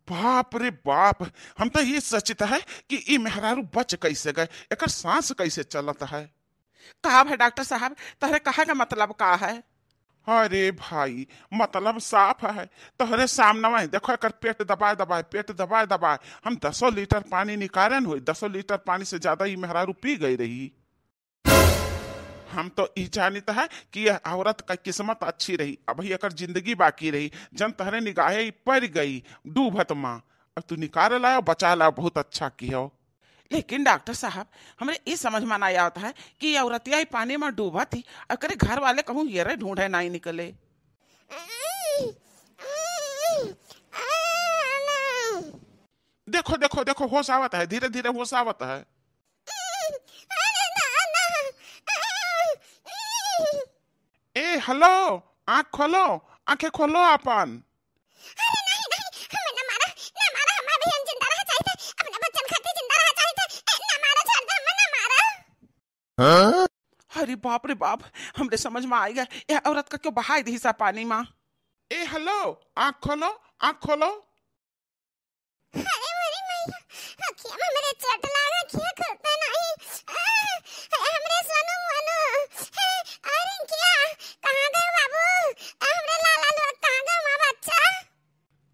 बाप रे बाप, हम तो ये सोचता है कि ई मेहरारू बच कैसे गए, एकर सांस कैसे चलत है। कहा है डॉक्टर साहब, तहरे कहा का मतलब का है? अरे भाई, मतलब साफ है। तोहरे सामने में देखो, एकर पेट दबाए दबाए, पेट दबाए दबाए हम 10 लीटर पानी निकालन हुई। 10 लीटर पानी से ज्यादा ही मेहरारू पी गई रही। हम तो ई जानता है कि यह औरत का किस्मत अच्छी रही, अभी एकर जिंदगी बाकी रही। जन तहरे निगाहे ही पड़ गई डूबत माँ, अब तू निकाल लाया, बचा ला, बहुत अच्छा किया। लेकिन डॉक्टर साहब, हमरे ये समझ में ना आता है कि ये औरतिया ही पानी में डूबा थी, अकरे घर वाले कहूँ ये ढूंढे ना ही निकले। देखो देखो देखो, होश आवत है, धीरे धीरे होश आवत है। ए हेलो, आँख खोलो, आंखें खोलो अपन। अरे बाप रे बाप, हमरे समझ में आ गया, यह औरत का क्यों बहाई दी सा पानी में। ए हेलो, आँख खोलो, आँख खोलो।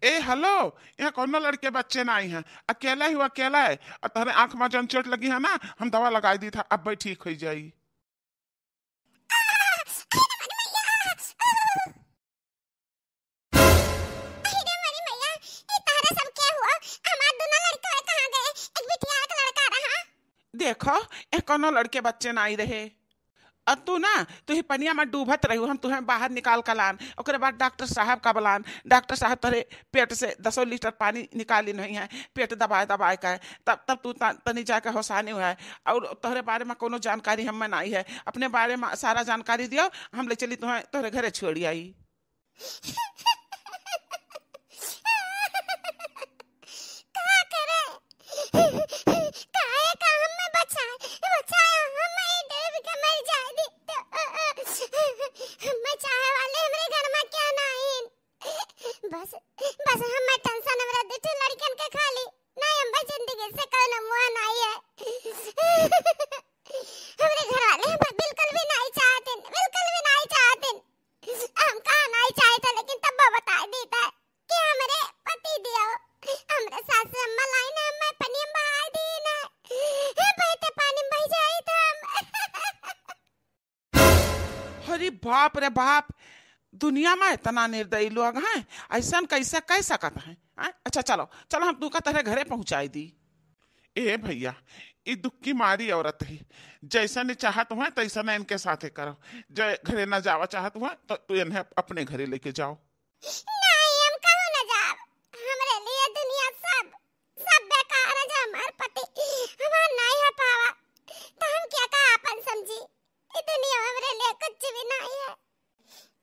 ए हेलो, यहाँ कौनो लड़के बच्चे ना आई हैं, अकेला ही वो अकेला है। और तेरे आंख में जन चोट लगी है ना, हम दवा लगाई दी था, अब भाई ठीक हो जाई। देखो, ये कोनो लड़के बच्चे ना आई रहे। अब तू ना, तू ही पनिया में डूबत रही, हम तुम्हें बाहर निकाल कर लान, ओकरे बाद डॉक्टर साहब का बुलान। डॉक्टर साहब तेरे पेट से 10 लीटर पानी निकाली नहीं है, पेट दबाए दबाए का है। तब तू तनी जाके होशानी हुआ है। और तोहरे बारे में कोनो जानकारी हमें नहीं है, अपने बारे में सारा जानकारी दियो, हम ले चली तुम्हें तोहरे घरे छोड़ी आई। बस हम टेंशन हमरा देते लड़कन के खाली नहीं, हम जिंदगी से कोनो मुआ नहीं है। हमरे घर वाले हम बिल्कुल भी नहीं चाहते, बिल्कुल भी नहीं चाहते। हम कहा नहीं चाहते, लेकिन तब बता देता है कि हमरे पति दियो, हमरे सास अम्मा लाई ना, हम पानी में बहा दी ना, बहते पानी में बह जाए तो हम। अरे बाप रे बाप, दुनिया में इतना निर्दयी लोग हैं, ऐसा कैसे कह सकत हैं? अच्छा चलो चलो, हम तू का तेरे घरे पहुंचाई दी। ए भैया, ये दुख की मारी औरत है, जैसा ने चाहत हुआ तैसा ने इनके साथे करो। जो घरे ना जावा चाहत हुआ तो तू इन्हें अपने घरे लेके जाओ। नहीं, हम कहूँ ना जाब, हमरे लिए दुनिया सब सब बेकार है। जो हमार पति हमार नहीं हो पावा तो हम क्या का अपन समझी, ये दुनिया हमरे लिए कुछ भी नहीं है।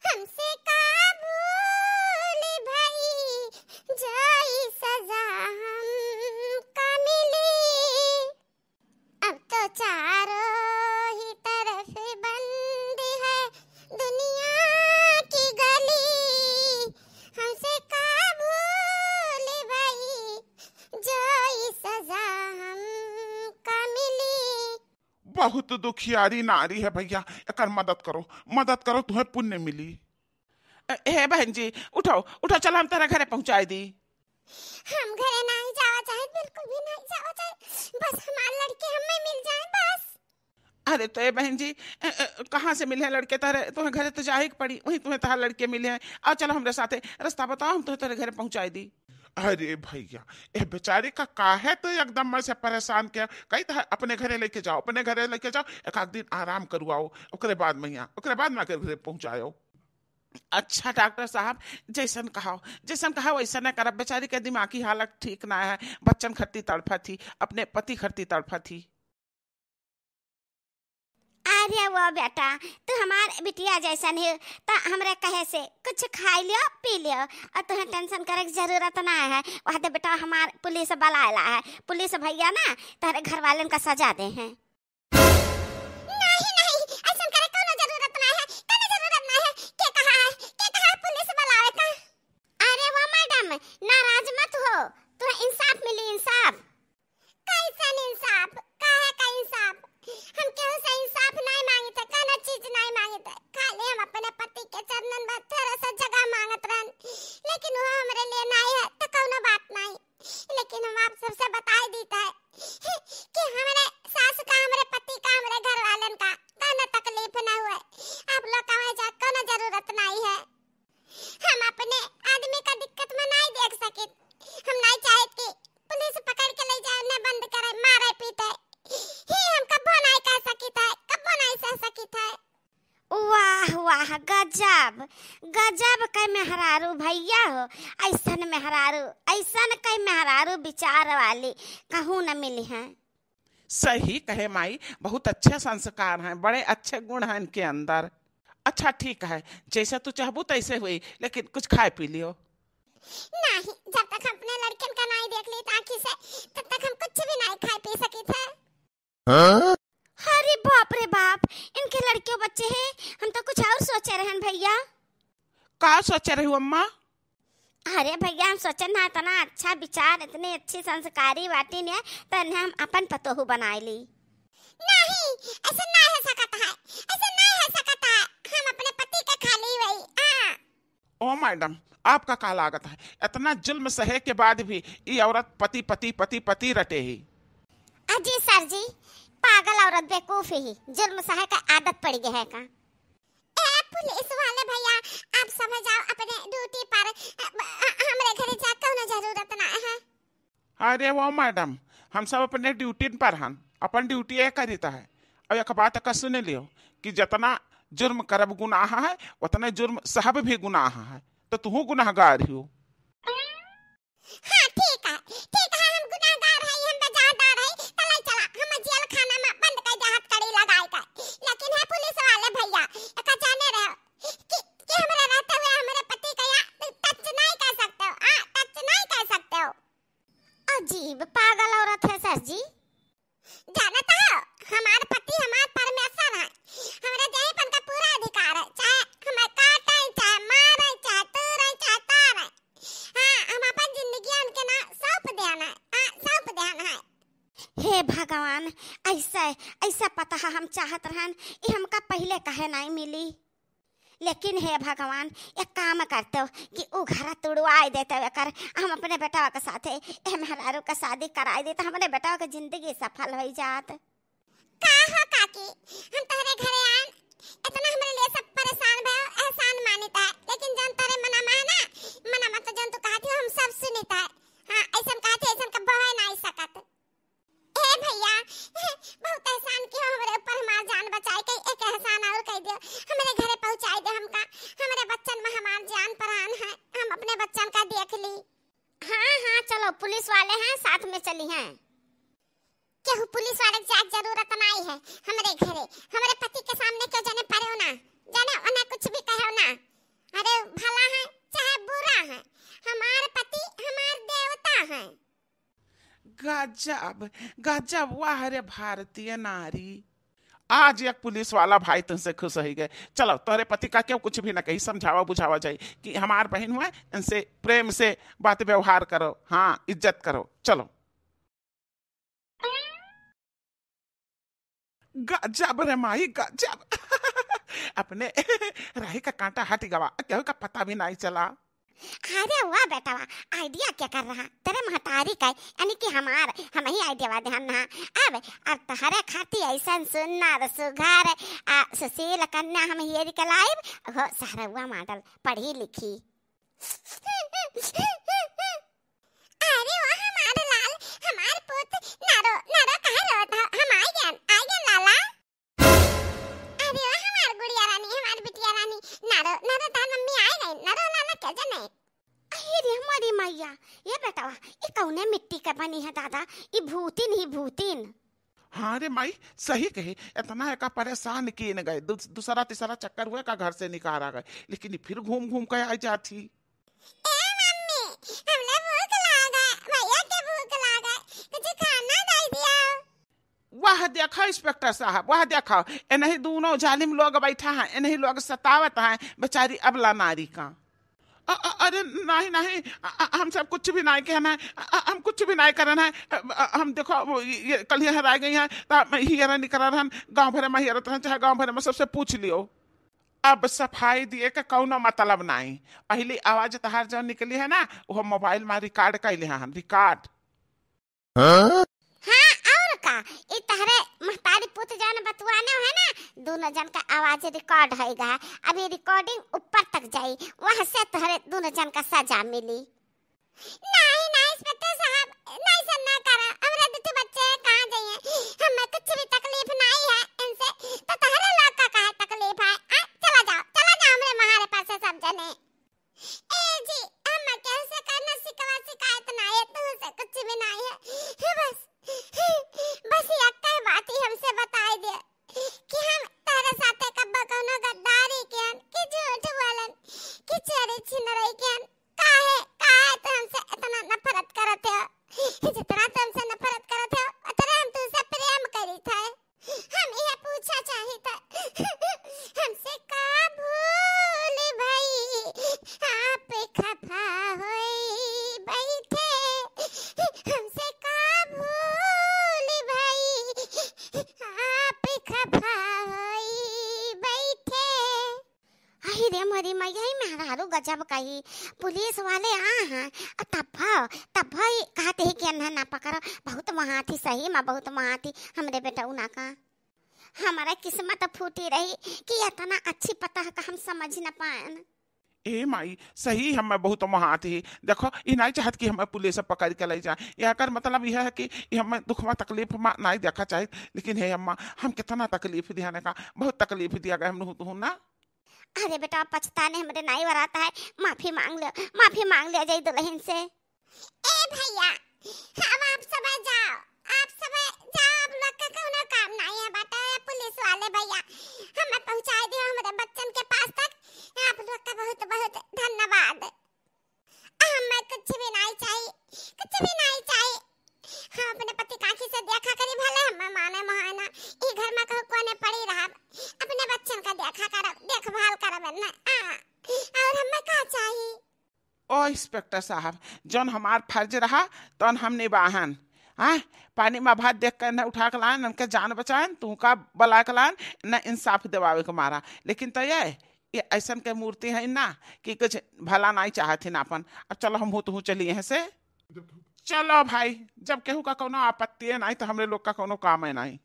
हमसे काबूल भाई जाई सजा हमका मिली, अब तो चारों ही तरफ बंद है दुनिया की गली। हमसे काबूल भाई जाई सजा हमका मिली। बहुत दुखियारी नारी है भैया, एकर मदद करो, मदद करो, तुम्हें पुण्य मिली। हे बहन जी, उठो उठो, चलो हम तेरे घरे पहुंचाई दी। हम घरे नहीं जावा चाहे, बिल्कुल भी नहीं जावा चाहे, बस हमारे लड़के हमें मिल जाए बस। अरे तो ये बहन जी, कहाँ से मिले हैं लड़के? तेरे तुम्हें घरे तो जाए पड़ी, वहीं तुम्हें तार लड़के मिले हैं। आओ चलो हमरे साथे, रास्ता बताओ, हम तेरे घरे पहुंचाई दी। अरे भैया, ए बेचारे का काहे तो एकदम मैं से परेशान किया। कही था अपने घरे लेके जाओ, अपने घरे लेके जाओ, एक आध दिन आराम करवाओ, ओकरे बाद में यहाँ, ओकरे बाद में घरे पहुंचाओ। अच्छा डॉक्टर साहब, जैसन कहा वैसा न करब। बेचारी के दिमागी हालत ठीक ना है, बच्चन खट्टी तड़फा थी, अपने पति खट्टी तड़फा थी। अरे वो बेटा, तू हमार बिटिया जैसन है, तो हमरे कहे से कुछ खाई लियो पी लियो, और तुम्हें टेंशन करे की जरूरत ना है। वहाँ तो बेटा हमार पुलिस वाला आला है, पुलिस भैया ना तेरे घर वाले का सजा दे हैं। नहीं नहीं, ऐसा करे कोनो जरूरत ना है, कोनो जरूरत ना है। के कहा पुलिस वाला आवे का? अरे वो मैडम, नाराज मत हो, तो इंसाफ मिली, इंसाफ कैसन इंसाफ, काहे का इंसाफ? हम केहू से इंसाफ नहीं मांगी थे, कोनो चीज नहीं मांगी थे, खाली हम अपने पति के चरणन में थोड़ा सा जगह मांगत रहन, लेकिन वो हमरे लिए नहीं है तो कोनो बात नहीं। लेकिन हम आप सबसे बता देता है कि हमारे सास का, हमारे पति का, हमारे घर वालन का कोनो तकलीफ ना हुए, आप लोग कहे जा कोनो जरूरत नहीं है। हम अपने आदमी का दिक्कत में नहीं देख सके, हम नहीं चाहे कि पुलिस पकड़ के ले जाए, न बंद करे, मारे पीटे, ही हम कब्बो नहीं कह सकी था, कब्बो नहीं सह सकी था। वाह वाह, गजब गजब के मेहरारू भैया हो, ऐसन मेहरारू, ऐसन के मेहरारू विचार वाली कहूँ न मिली हैं। सही कहे माई, बहुत अच्छे संस्कार हैं, बड़े अच्छे गुण हैं इनके अंदर। अच्छा ठीक है, जैसे तू चाहबू तैसे हुई, लेकिन कुछ खाए पी लियो। नहीं, जब तक हम अपने लड़कन का नहीं देख ली आँखी से, तब तक हम कुछ भी नहीं खाए पी सकी थे। अरे बाप रे बाप, इनके लड़के बच्चे हैं, हम तो कुछ और सोचे रहन भैया। का सोचे रही अम्मा? अरे भैया, हम सोचे ना इतना अच्छा विचार, इतने अच्छी संस्कारी बाटी ने, तो हम अपन पतोहू बना ली। नहीं, ऐसा नहीं हो सकता है, ऐसा नहीं हो सकता है, हम अपने पति के खाली वही। ओ मैडम, आपका का लागत है, इतना जुल्म सहे के बाद भी ये औरत पति पति पति पति रटे ही। अजी सर जी, पागल औरत बेवकूफ ही, जुल्म सहे का आदत पड़ गया है का। ए पुलिस वाले भैया, आप समझ आओ अपने ड्यूटी पर, हमरे घरे जा कोनो जरूरत ना है। अरे वो मैडम, हम सब अपने ड्यूटी पर हन, अपन ड्यूटी ये करीता है। अब एक बात का सुन लियो कि जितना जुर्म करब गुनाह है, उतना जुर्म सहब भी गुनाह है, तो तू गुनाहगार हो। हाँ ठीक है, हम गुनाहगार है, हम बेजादार है, चला चला हम जेल खाना में बंद कर दे, हथकड़ी लगाई का। लेकिन है पुलिस वाले भैया, एक जाने रहो कि हमरे रहते हुए हमारे पति का या टच नहीं कर सकते हो, हां टच नहीं कर सकते हो। अजीब पागल औरत है सर जी। जानता हो, हमारे पति हमारे परमेश्वर है, हमारे देहपन का पूरा अधिकार है, चाहे हमें काटे, चाहे मारे, चाहे तोड़े, चाहे तारे, हाँ हम अपन जिंदगी उनके ना सौंप देना है, हाँ सौंप देना है। हे भगवान, ऐसा ऐसा पता हम चाहत रहन, ये हमका पहले कहे नहीं मिली। लेकिन हे भगवान, एक काम करते हो कि वो घर तुड़वाई देते हुए कर, हम अपने बेटा के साथे मेहरारू का शादी कराई देते, हमारे बेटा की जिंदगी सफल हो जात। का हो काकी, हम तोहरे घरे आन, इतना हमारे लिए सब परेशान भयो, एहसान मानता है, लेकिन जन तोरे मना में है ना, मना मत जन तू कहती हो हम सब सुनता है, हाँ ऐसा कहते, ऐसा कब बह नहीं सकत। ए भैया, बहुत एहसान किया हमारे ऊपर, हमार जान बचाई के, एक एहसान और कह दियो, हमारे घरे पहुंचाई दे हमका, हमारे बच्चन में हमार जान प्राण है, हम अपने बच्चन का देख ली। हाँ चलो, पुलिस वाले हैं साथ में चली हैं। केहू पुलिस वाले की जरूरत नहीं है हमारे घरे, हमारे पति के सामने क्यों जाने पड़े ना, जाने उन्हें कुछ भी कहो ना, अरे भला है चाहे बुरा है, हमारे पति हमारे देवता हैं। गजब गजब, वाह रे भारतीय नारी। आज एक पुलिस वाला भाई तुमसे खुश हो गए। चलो, तोरे पति का क्यों कुछ भी ना कही, समझावा बुझावा जाए कि हमार बहन हुआ, इनसे प्रेम से बात व्यवहार करो, हाँ इज्जत करो। चलो, गजब रे माई, गजब। अपने राही का कांटा हट गवा, क्या का पता भी नहीं चला। अरे वाह बेटा वाह, आइडिया क्या कर रहा तेरे महतारी का, यानी कि हम ही आइडिया ध्यान ना। अब तहरे खाती ऐसा सुन्नर सुघर सुशील कन्या हम ये निकलाइब हो, सहरवा मॉडल पढ़ी लिखी। अरे वाह हमारे लाल, हमारे पुत्र नारो नारो कहाँ रोता, हम आ गए लाला। अरे वाह हमारी गुड़िया रानी, हमारी बिटिया रानी, नारो नारो तार मम्मी आए गए, नारो लाला क्या जाने। अरे हमारी मैया, ये बेटा ये कौने मिट्टी का बनी है दादा, ये भूतिन ही भूतिन। हाँ रे माई, सही कहे, इतना का परेशान किए न गए, दूसरा तीसरा चक्कर हुए का घर से निकाल आ गए, लेकिन फिर घूम घूम के आ जाती। ए मम्मी, हमने भूख लगा, भैया के भूख लगा, कुछ खाना दे दिया। वाह देखो इंस्पेक्टर साहब, वाह देखो, इन्हीं दोनों जालिम लोग बैठा है, इन्हीं लोग सतावत है बेचारी अबला नारी का। अरे नहीं नहीं, हम सब कुछ भी नहीं कहना है, हम कुछ भी नहीं करना है। हम देखो ये कल यहाँ रह गई हैं तो हियर नहीं करा रहन, गाँव भरे में हियर रहन, चाहे गाँव भरे में सबसे पूछ लियो। अब सफाई दिए का कौनो मतलब नहीं। पहली आवाज तहार जो निकली है ना वो मोबाइल में रिकॉर्ड कैले हैं, रिकॉर्ड। हाँ और का ई तहरे महतारी पुत जान बतुआने है ना, दोनों जन का आवाज रिकॉर्ड होएगा। अभी रिकॉर्डिंग ऊपर तक जाई, वहां से तहरे दोनों जन का सजा मिली। नहीं नहीं इंस्पेक्टर साहब, नहीं सुनना करा, हमरा दुठे बच्चे कहां जाइए, हमें कुछ भी तकलीफ नहीं है इनसे, तो तहरे लोग का काहे तकलीफ है? चला जाओ हमरे महारे पास से सब जने। ए जी हम कैसे करना शिकायत नहीं है, तुमसे कुछ भी नहीं है, बस एक बात ही हमसे बताई दे कि हम तेरे साथे कब्बा कोनो गद्दारी कियन कि झूठ बोलन कि चोरी छिनरई कियन। काहे तो हमसे इतना नफरत करत हो, जितना तुम हमसे नफरत करत हो उतना हम तुमसे प्रेम करी थे। हम यह पूछा चाही था हमसे का भूल भई आप खफा होई बैठे, हमसे का भूल भई आप खफा होई बैठे। आई रे मरी मैया मेहरारू गजब कही, पुलिस वाले हैं तब कहते ही कि ना पकड़, बहुत महाथी सही में, बहुत महाथी हमरे बेटा उना का। हमारा किस्मत फूटी रही कि इतना अच्छी पता है कि हम समझ न पाए। ए माई सही हमें बहुत महाथी, देखो ये नहीं चाहत कि हमें पुलिस पकड़ के ले जाए। यह कर मतलब यह है कि हमें दुख में तकलीफ में नहीं देखा चाहिए, लेकिन हे अम्मा हम कितना तकलीफ दिया का, बहुत तकलीफ दिया गया हम ना। अरे बेटा पछताने हमरे नहीं बराता है, माफी मांग लिया जाए दुल्हन से। ए भैया हम आप सब जाओ, अब लोग का कोनो काम नहीं है बेटा, पुलिस वाले भैया हमें पहुंचा दियो हमारे बच्चन के पास तक, आप लोग का बहुत बहुत धन्यवाद। हमें कुछ भी नहीं चाहिए, हम अपने पति काकी से देखा करी, भले हमें माने महाना ई घर में कहो कोने पड़ी रहा, अपने बच्चन का देखभाल करब ना, और हमें का चाहिए। ओ इंस्पेक्टर साहब जौन हमार फर्ज रहा तौन हम निभाहन। पानी में भात देख कर न उठा के लान, उनके जान बचाएं, तू का बला के लान न इंसाफ दिवावे के मारा। लेकिन तो ये ऐसा के मूर्ति है ना कि कुछ भला नहीं चाहते ना अपन। अब चलो हम हो तो चलिए यहाँ से, चलो भाई, जब केहू का कोनो आपत्ति है नहीं तो हमरे लोग का कोनो काम है नहीं।